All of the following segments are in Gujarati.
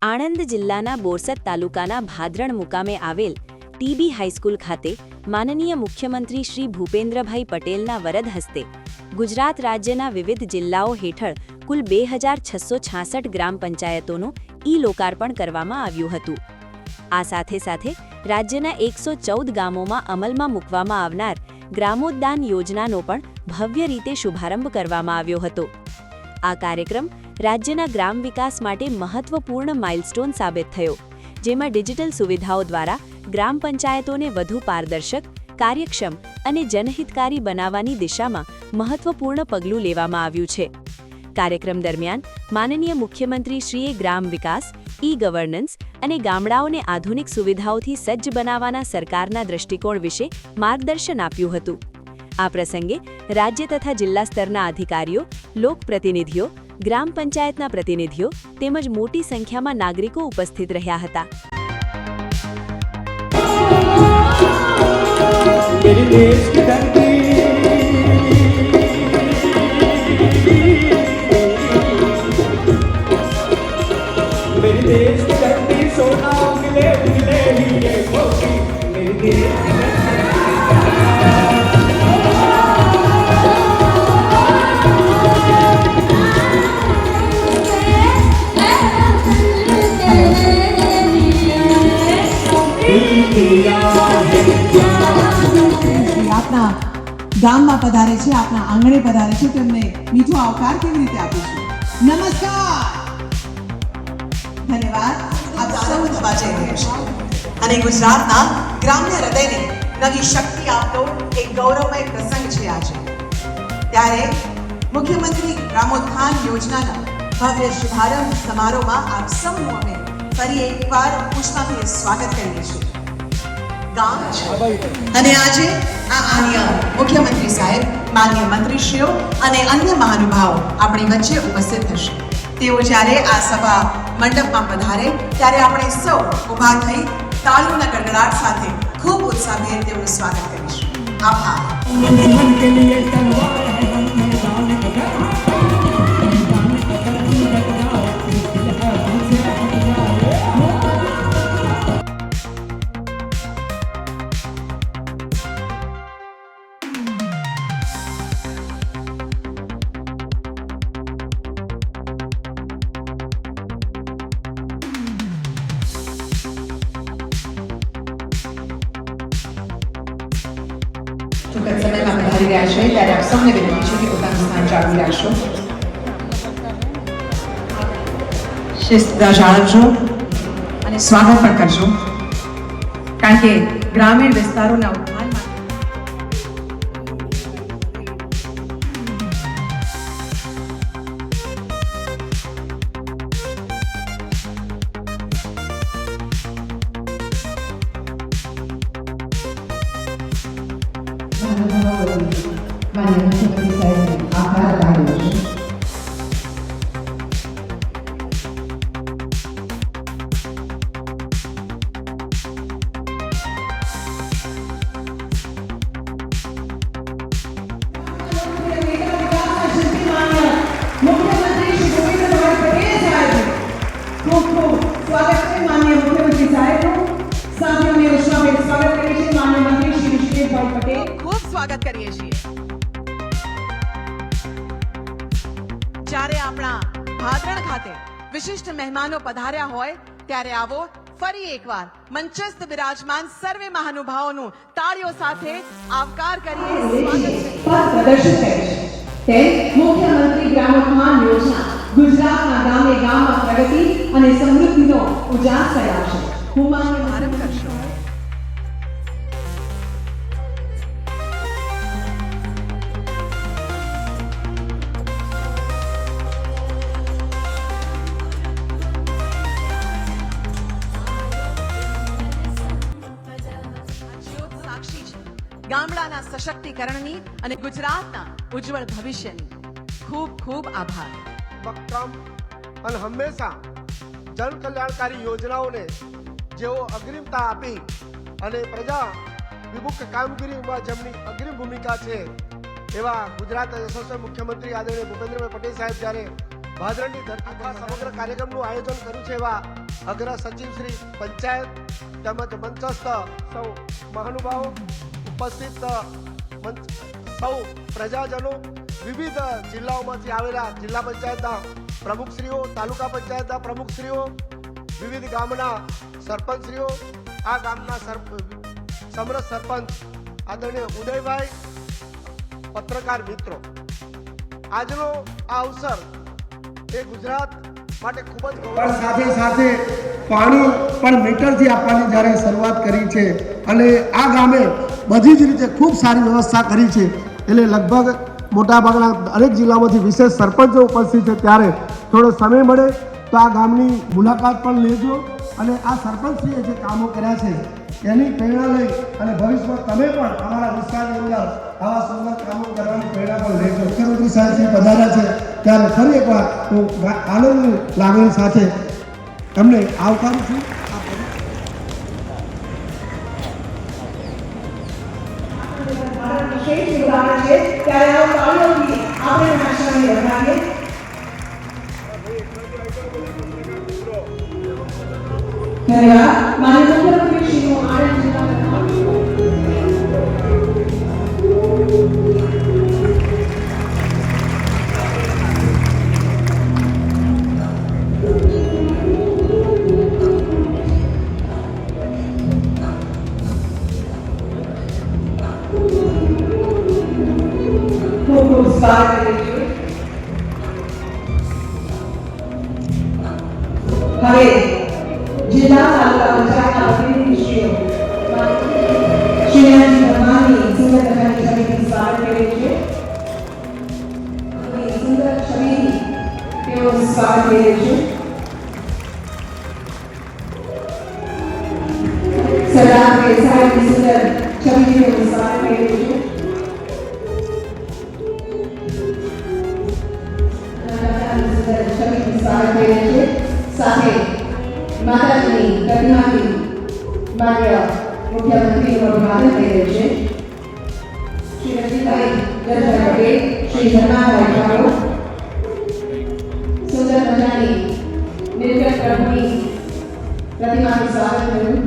આણંદ જિલ્લાના બોરસદ તાલુકાના ભાદરણ મુકામે આવેલ ટીબી હાઈસ્કૂલ ખાતે માનનીય મુખ્યમંત્રી શ્રી ભૂપેન્દ્રભાઈ પટેલના વરદ હસ્તે ગુજરાત રાજ્યના વિવિધ જિલ્લાઓ હેઠળ કુલ 2666 ગ્રામ પંચાયતોનું ઈ-લોકાર્પણ કરવામાં આવ્યું હતું। આ સાથે રાજ્યના 114 ગામોમાં અમલમાં મૂકવામાં આવનાર ગ્રામોદ્યાન યોજનાનો પણ ભવ્ય રીતે શુભારંભ કરવામાં આવ્યો હતો। આ કાર્યક્રમ રાજ્યના ગ્રામ વિકાસ માટે મહત્વપૂર્ણ માઇલસ્ટોન સાબિત થયો, જેમાં ડિજિટલ સુવિધાઓ દ્વારા ગ્રામ પંચાયતોને વધુ પારદર્શક, કાર્યક્ષમ અને જનહિતકારી બનાવવાની દિશામાં મહત્વપૂર્ણ પગલું લેવામાં આવ્યું છે। કાર્યક્રમ દરમિયાન માનનીય મુખ્યમંત્રીશ્રીએ ગ્રામ વિકાસ, ઈ-ગવર્નન્સ અને ગામડાઓને આધુનિક સુવિધાઓથી સજ્જ બનાવવાના સરકારના દૃષ્ટિકોણ વિશે માર્ગદર્શન આપ્યું હતું। આ પ્રસંગે રાજ્ય તથા જિલ્લા સ્તરના અધિકારીઓ, લોકપ્રતિનિધિઓ, ગ્રામ પંચાયતના પ્રતિનિધિઓ તેમજ મોટી સંખ્યામાં નાગરિકો ઉપસ્થિત રહ્યા હતા। આપના ગામમાં પધારે છે, આપના આંગણે પધારે છે, તેમને મીઠો આવકાર કેવી રીતે આપીશું? નમસ્કાર, ધન્યવાદ। આપ સૌ થવા જઈ રહ્યા છે અને ગુજરાતના ગ્રામ્ય હૃદયને નવી શક્તિ આપતો એક ગૌરવમય પ્રસંગ છે આજે। ત્યારે મુખ્યમંત્રી ગ્રામોત્થાન યોજનાના ભવ્ય શુભારંભ સમારોહમાં આપ સૌનું અમે ફરી એકવાર પુષ્પાંજલિ સ્વાગત કરીએ છીએ। ગામ અને આજે આ આણ્ય મુખ્યમંત્રી સાહેબ, માન્ય મંત્રીશ્રીઓ અને અન્ય મહાનુભાવો આપણી વચ્ચે ઉપસ્થિત થશે। તેઓ જ્યારે આ સભા મંડપમાં પધારે ત્યારે આપણે સૌ ઊભા થઈ તાળીઓના ગડગડાટ સાથે ખૂબ ઉત્સાહભેર તેઓનું સ્વાગત કરીશું। આભાર। ટૂંક સમયમાં પધારી રહ્યા છે ત્યારે આપ સૌને વિનંતી છે કે પોતાનું સ્થાન જાળવી રાખશો, શિસ્તતા જાળવજો અને સ્વાગત પણ કરજો, કારણ કે ગ્રામીણ વિસ્તારોના ઉત્થાનમાં માન્ય મુખ્યમંત્રી સાહેબને આભાર અપાયો છે। મુખ્યમંત્રી શ્રી ભૂપેન્દ્રભાઈ પટેલ સાહેબ, ખૂબ સ્વાગત છે માન્ય મુખ્યમંત્રી સાહેબનું। સાથીઓને ઉષ્માભેર સ્વાગત કરીએ છીએ માન્ય મંત્રી શ્રી ઋષિકેશભાઈ પટેલ, ખૂબ સ્વાગત કરીએ છીએ। જ્યારે આપણા ભાદરણ ખાતે વિશિષ્ટ મહેમાનો પધાર્યા હોય ત્યારે આવો ફરી એકવાર મંચસ્થ બિરાજમાન સર્વે મહાનુભાવોનું તાળીઓ સાથે આવકાર કરીએ, સ્વાગત કરીએ। પ્રદર્શિત કરે છે તે મુખ્યમંત્રી ગ્રામોત્થાન યોજના ગુજરાતના ગામે ગામમાં પ્રગતિ અને સમૃદ્ધિનો ઉજાસ કરાવશે। હું માન્ય આરંભ કરશો। ગામડાના સશક્તિકરણની અને ગુજરાતના ઉજ્જવળ ભવિષ્યની ખૂબ ખૂબ આભાર। મક્કમ અને હંમેશા જન કલ્યાણકારી યોજનાઓને જેઓ અગ્રિમતા આપી અને પ્રજા વિમુખ કામગીરીમાં જેમની અગ્રિમ ભૂમિકા છે એવા ગુજરાતના યશસ્વી મુખ્યમંત્રી આદરણીય ભૂપેન્દ્રભાઈ પટેલ સાહેબ જ્યારે ભાદરણની ધરતી પર સમગ્ર કાર્યક્રમનું આયોજન કર્યું છે એવા અગ્ર સચિવ શ્રી પંચાયત તેમજ મંચસ્થ સૌ મહાનુભાવો, ઉપસ્થિત સૌ પ્રજાજનો, વિવિધ જિલ્લાઓમાંથી આવેલા જિલ્લા પંચાયતના પ્રમુખશ્રીઓ, તાલુકા પંચાયતના પ્રમુખશ્રીઓ, વિવિધ ગામના સરપંચશ્રીઓ, આ ગામના સમરસ સરપંચ આદરણીય ઉદયભાઈ, પત્રકાર મિત્રો, આજનો આ અવસર એ ગુજરાત માટે ખૂબ જ ગૌરવ સાથે સાથે પાણી પણ મીટરથી આપવાની જ્યારે શરૂઆત કરી છે અને આ ગામે બધી જ રીતે ખૂબ સારી વ્યવસ્થા કરી છે. એટલે લગભગ મોટાભાગના દરેક જિલ્લામાંથી વિશેષ સરપંચો ઉપસ્થિત છે. ત્યારે થોડો સમય મળે તો આ ગામની મુલાકાત પણ લેજો અને આ સરપંચશ્રીએ જે કામો કર્યા છે એની પ્રેરણા લઈ અને ભવિષ્યમાં તમે પણ અમારા વિસ્તારની અંદર આવા સુંદર કામો કરવાની પ્રેરણા પણ લેજો. મુખ્યમંત્રી સાહેબ શ્રી પધાર્યા છે ત્યારે ફરી એકવાર હું આનંદની લાગણી સાથે તમને આવકારું છું. વિશેષ ઉદાહરણ છે ત્યારે આ તાળીઓથી આપણે ભાષાને વધારીએ. ધન્યવાદ. માનનીય મુખ્યમંત્રી શ્રીનું આણંદ જિલ્લાના ખૂબ સ્વાગત કરીએ છીએ. હવે જિલ્લા તાલુકા પંચાયતના પ્રતિનિધિશ્રીઓ શ્રીનાથજી બ્રહ્માની સુંદર મજાની છબીથી સ્વાગત કરીએ છીએ. સુંદર છબીથી તેઓ સ્વાગત કરીએ છીએ. સરદાર સાહેબની સુંદર છબીથી તેઓ સ્વાગત કરીએ છીએ. સ્વાગત કરીએ છીએ. સાથે માતાજીની પ્રતિમાથી માન્ય મુખ્યમંત્રીનું અભિવાદન કરીએ છીએ. શ્રી રજનીભાઈ ગરજભાઈ પટેલ, શ્રી ધર્માભાઈ ઠાકોર, સુંદર મજાની નિર્ગત પ્રભુની પ્રતિમાનું સ્વાગત કર્યું.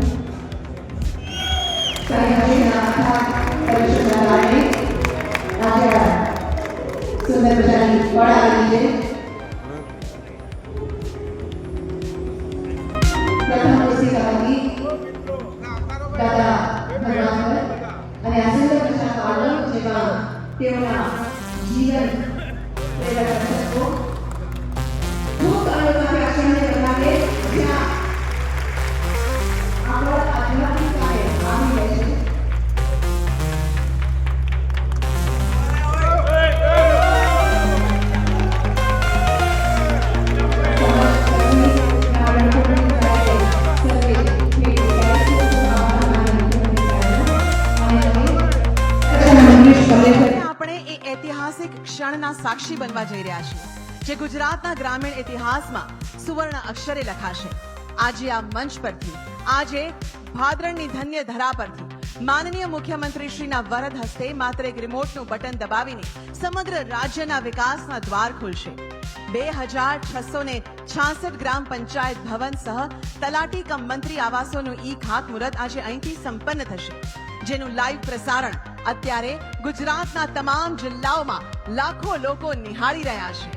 સાથે હજીના આખા પરિષદના કારણે આજે સુંદર મજાની વડ આવી છે. પ્રથમ પુસ્તિકામાંથી દાદા ભગવાન અને આ સુંદર મજાના આલમ જેવા તેઓના જીવન પ્રેરક પુસ્તકો ખૂબ અનુભવી આશ્રમને બનાવે જ્યાં આપણા આધ્યાત્મિકતાએ આવી રહે છે. આપણે એ ઐતિહાસિક ક્ષણના સાક્ષી બનવા જઈ રહ્યા છીએ જે ગુજરાતના ગ્રામીણ ઇતિહાસમાં સુવર્ણ અક્ષરે લખાશે. આજે આ મંચ પરથી, આજે ભાદરણની ધન્ય ધરા પરથી માનનીય મુખ્યમંત્રી શ્રીના વરદ હસ્તે માત્ર એક રિમોટનું બટન દબાવીને સમગ્ર રાજ્યના વિકાસના દ્વાર ખુલશે. 2666 ગ્રામ પંચાયત ભવન સહ તલાટી કમ મંત્રી આવાસોનું ઈ ખાતમુહૂર્ત આજે અહીંથી સંપન્ન થશે, જેનું લાઈવ પ્રસારણ અત્યારે ગુજરાતના તમામ જિલ્લાઓમાં લાખો લોકો નિહાળી રહ્યા છે.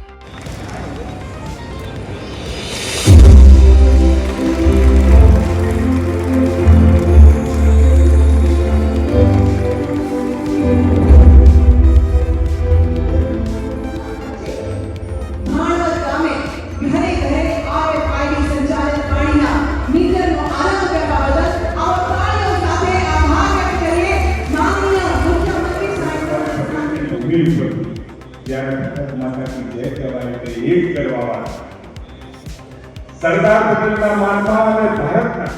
સરદાર પટેલના માનવા અને ભારતના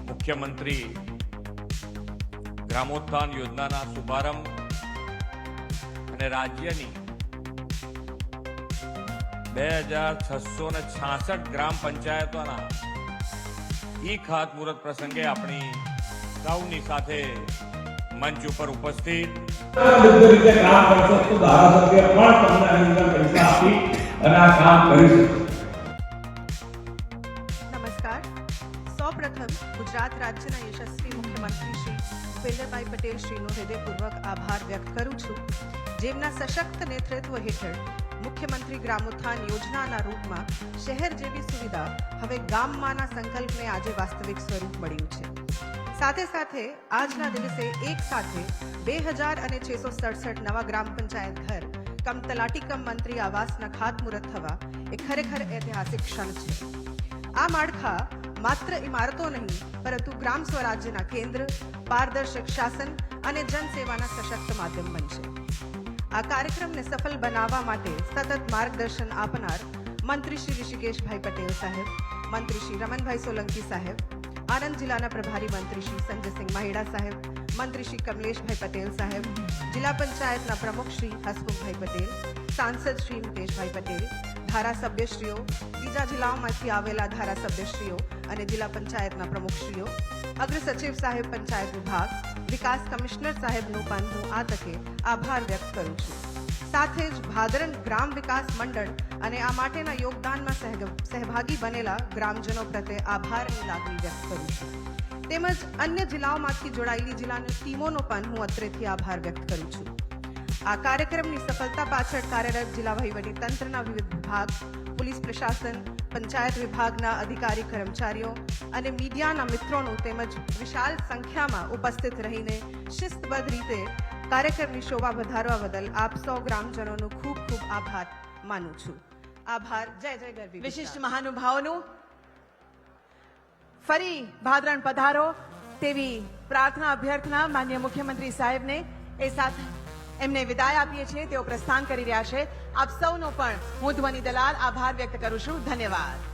મુખ્યમંત્રી ગ્રામોત્થાન યોજનાના શુભારંભ અને રાજ્યની 2666 ગ્રામ પંચાયતોના ઈ ખાતમુહૂર્ત પ્રસંગે આપણી સૌની સાથે મંચ ઉપર ઉપસ્થિત રીતે કામ કરશો તો ધારાસભ્ય પણ તમને અંદર પૈસા આપી અને આ કામ કરી શકે. નમસ્કાર. સૌપ્રથમ ગુજરાત રાજ્યના યશસ્વી મુખ્યમંત્રી શ્રી ભૂપેન્દ્રભાઈ પટેલ શ્રીનો હૃદયપૂર્વક આભાર વ્યક્ત કરું છું, જેમના સશક્ત નેતૃત્વ હેઠળ મુખ્યમંત્રી ગ્રામોત્થાન યોજનાના રૂપમાં શહેર જેવી સુવિધા હવે ગામમાંના સંકલ્પને આજે વાસ્તવિક સ્વરૂપ મળ્યું છે. સાથે સાથે આજના દિવસે એક સાથે 2667 નવા ગ્રામ પંચાયત ઘર કમ તલાટી કમ મંત્રી આવાસના ખાતમુહૂર્ત થવા એ ખરેખર ઐતિહાસિક ક્ષણ છે. આ માળખા માત્ર ઇમારતો નહીં, પરંતુ ગ્રામ સ્વરાજ્યના કેન્દ્ર, પારદર્શક શાસન અને જનસેવાના સશક્ત માધ્યમ બનશે. આ કાર્યક્રમને સફળ બનાવવા માટે સતત માર્ગદર્શન આપનાર મંત્રી શ્રી ઋષિકેશભાઈ પટેલ સાહેબ, મંત્રી શ્રી રમણભાઈ સોલંકી સાહેબ, આણંદ જિલ્લાના પ્રભારી મંત્રી શ્રી સંજયસિંહ મહેડા સાહેબ, મંત્રી શ્રી કમલેશભાઈ પટેલ સાહેબ, જિલ્લા પંચાયતના પ્રમુખ શ્રી હસમુખભાઈ પટેલ, સાંસદ શ્રી મુકેશભાઈ પટેલ, ધારાસભ્યશ્રીઓ, બીજા જિલ્લાઓમાંથી આવેલા ધારાસભ્યશ્રીઓ અને જિલ્લા પંચાયતના પ્રમુખશ્રીઓ, અગ્ર સચિવ સાહેબ પંચાયત વિભાગ, વિકાસ કમિશનર સાહેબનો પણ હું આ તકે આભાર વ્યક્ત કરું છું. સાથે જ ભાદરણ ગ્રામ વિકાસ મંડળ અને આ માટેના યોગદાનમાં સહભાગી બનેલા ગ્રામજનો પ્રત્યે આભારની લાગણી વ્યક્ત કરું છું. તેમજ અન્ય જિલ્લાઓમાંથી જોડાયેલી જિલ્લાની ટીમોનો પણ હું અત્રેથી આભાર વ્યક્ત કરું છું. આ કાર્યક્રમની સફળતા પાછળ કાર્યરત જિલ્લા વહીવટી તંત્રના વિવિધ વિભાગ, પોલીસ પ્રશાસન, પંચાયત વિભાગના અધિકારી કર્મચારીઓ અને મીડિયાના મિત્રોનું તેમજ વિશાળ સંખ્યામાં ઉપસ્થિત રહીને શિસ્તબદ્ધ રીતે કાર્યક્રમની શોભા વધારવા બદલ આપ સૌ ગ્રામજનોનો ખૂબ ખૂબ આભાર માનું છું. આભાર. જય જય ગરવી. વિશિષ્ટ મહાનુભાવોનું ફરી ભાદરણ પધારો તેવી પ્રાર્થના અભ્યર્થના માનનીય મુખ્યમંત્રી સાહેબને એ સાથે એમને વિદાય આપીએ છીએ. તેઓ પ્રસ્થાન કરી રહ્યા છે. આપ સૌનો પણ હું ધ્વનિ દલાલ આભાર વ્યક્ત કરું છું. ધન્યવાદ.